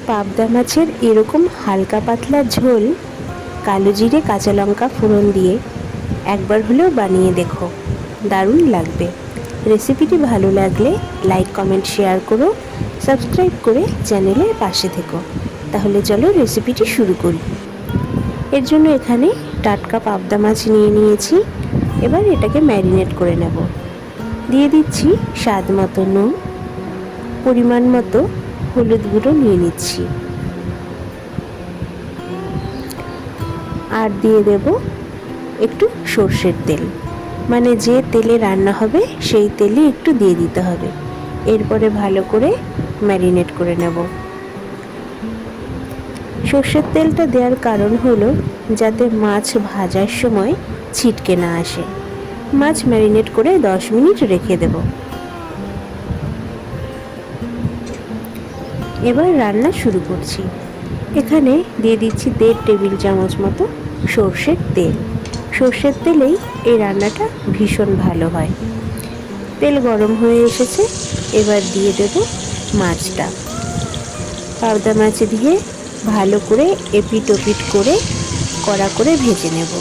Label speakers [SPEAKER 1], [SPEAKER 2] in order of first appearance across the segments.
[SPEAKER 1] পাবদা মাছের এরকম হালকা পাতলা ঝোল কালো জিরে কাঁচা লঙ্কা ফোড়ন দিয়ে একবার হলেও বানিয়ে দেখো, দারুণ লাগবে। রেসিপিটি ভালো লাগলে লাইক কমেন্ট শেয়ার করো, সাবস্ক্রাইব করে চ্যানেলের পাশে থেকো। তাহলে চলো রেসিপিটি শুরু করি। এর জন্য এখানে টাটকা পাবদা মাছ নিয়ে নিয়েছি। এবার এটাকে ম্যারিনেট করে নেব। দিয়ে দিচ্ছি স্বাদ মতো নুন, পরিমাণ মতো হলুদ গুঁড়ো নিয়ে নিচ্ছি, আর দিয়ে দেব একটু সর্ষের তেল, মানে যে তেলে রান্না হবে সেই তেলে একটু দিয়ে দিতে হবে। এরপরে ভালো করে ম্যারিনেট করে নেব। সর্ষের তেলটা দেওয়ার কারণ হলো যাতে মাছ ভাজার সময় ছিটকে না আসে। মাছ ম্যারিনেট করে 10 মিনিট রেখে দেব। এবার রান্না শুরু করছি। এখানে দিয়ে দিচ্ছি 1.5 টেবিল চামচ মতো সর্ষের তেল। সর্ষের তেলেই এই রান্নাটা ভীষণ ভালো হয়। তেল গরম হয়ে এসেছে, এবার দিয়ে দেব মাছটা। পাবদা মাছ দিয়ে ভালো করে এপিট ওপিট করে কড়া করে ভেজে নেব।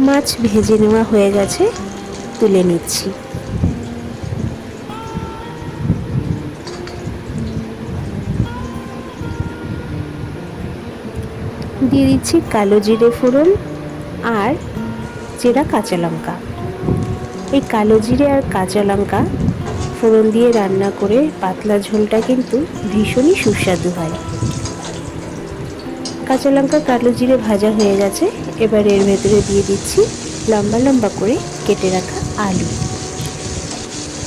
[SPEAKER 1] মাছ ভেজে নেওয়া হয়ে গেছে, তুলে নিচ্ছি। দিয়ে দিচ্ছি কালো জিরে ফোড়ন আর চেরা কাঁচা লঙ্কা। এই কালো জিরে আর কাঁচা লঙ্কা ফোড়ন দিয়ে রান্না করে পাতলা ঝোলটা কিন্তু ভীষণই সুস্বাদু হয়। কাঁচা লঙ্কা কালো জিরে ভাজা হয়ে গেছে, এবার এর ভেতরে দিয়ে দিচ্ছি লম্বা লম্বা করে কেটে রাখা আলু।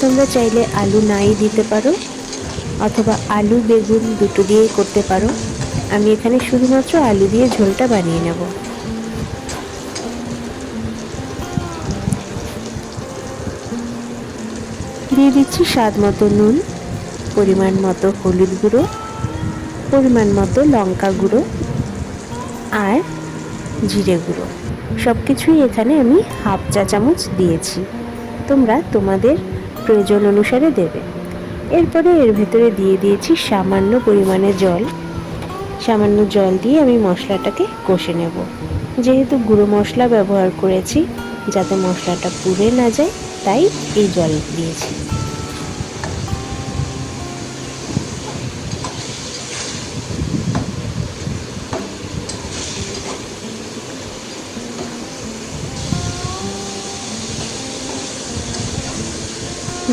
[SPEAKER 1] তোমরা চাইলে আলু নাই দিতে পারো, অথবা আলু বেগুন দুটো দিয়েই করতে পারো। আমি এখানে শুধুমাত্র আলু দিয়ে ঝোলটা বানিয়ে নেব। দিয়ে দিচ্ছি স্বাদ মতো নুন, পরিমাণ মতো হলুদ গুঁড়ো, পরিমাণ মতো লঙ্কা গুঁড়ো আর জিরে গুঁড়ো। সব কিছুই এখানে আমি হাফ চা চামচ দিয়েছি, তোমরা তোমাদের প্রয়োজন অনুসারে দেবে। এরপরে এর ভেতরে দিয়ে দিয়েছি সামান্য পরিমাণে জল। সামান্য জল দিয়ে আমি মশলাটাকে কষে নেব। যেহেতু গুঁড়ো মশলা ব্যবহার করেছি, যাতে মশলাটা পুড়ে না যায়, তাই এই জল দিয়েছি।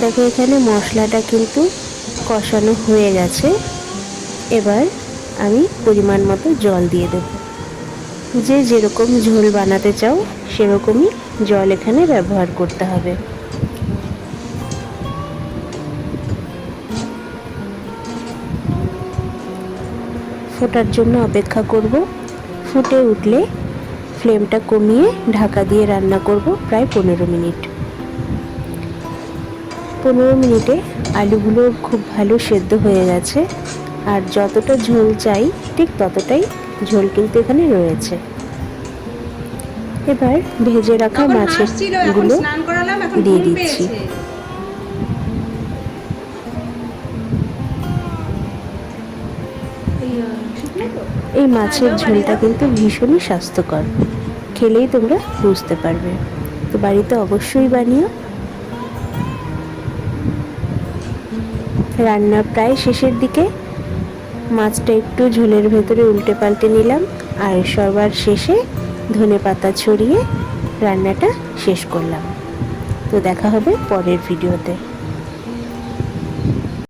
[SPEAKER 1] দেখো এখানে মশলাটা কিন্তু কষানো হয়ে গেছে। এবার আমি পরিমাণ মতো জল দিয়ে দেব। যে যেরকম ঝোল বানাতে চাও সেরকমই জল এখানে ব্যবহার করতে হবে। ফোটার জন্য অপেক্ষা করব। ফুটে উঠলে ফ্লেমটা কমিয়ে ঢাকা দিয়ে রান্না করব প্রায় 15 মিনিট। 15 মিনিটে আলুগুলো খুব ভালো সেদ্ধ হয়ে গেছে, আর যতটা ঝোল চাই ঠিক ততটাই ঝোল কিন্তু এখানে রয়েছে। এবার ভেজে রাখা মাছগুলো দিয়ে দিচ্ছি। এই মাছের ঝোলটা কিন্তু ভীষণই স্বাস্থ্যকর, খেলেই তোমরা বুঝতে পারবে। তো বাড়িতে অবশ্যই বানিও। রান্না প্রায় শেষের দিকে। মাছটা একটু ঝোলের ভেতরে উল্টে পাল্টে নিলাম, আর সবার শেষে ধনেপাতা ছড়িয়ে রান্নাটা শেষ করলাম। তো দেখা হবে পরের ভিডিওতে।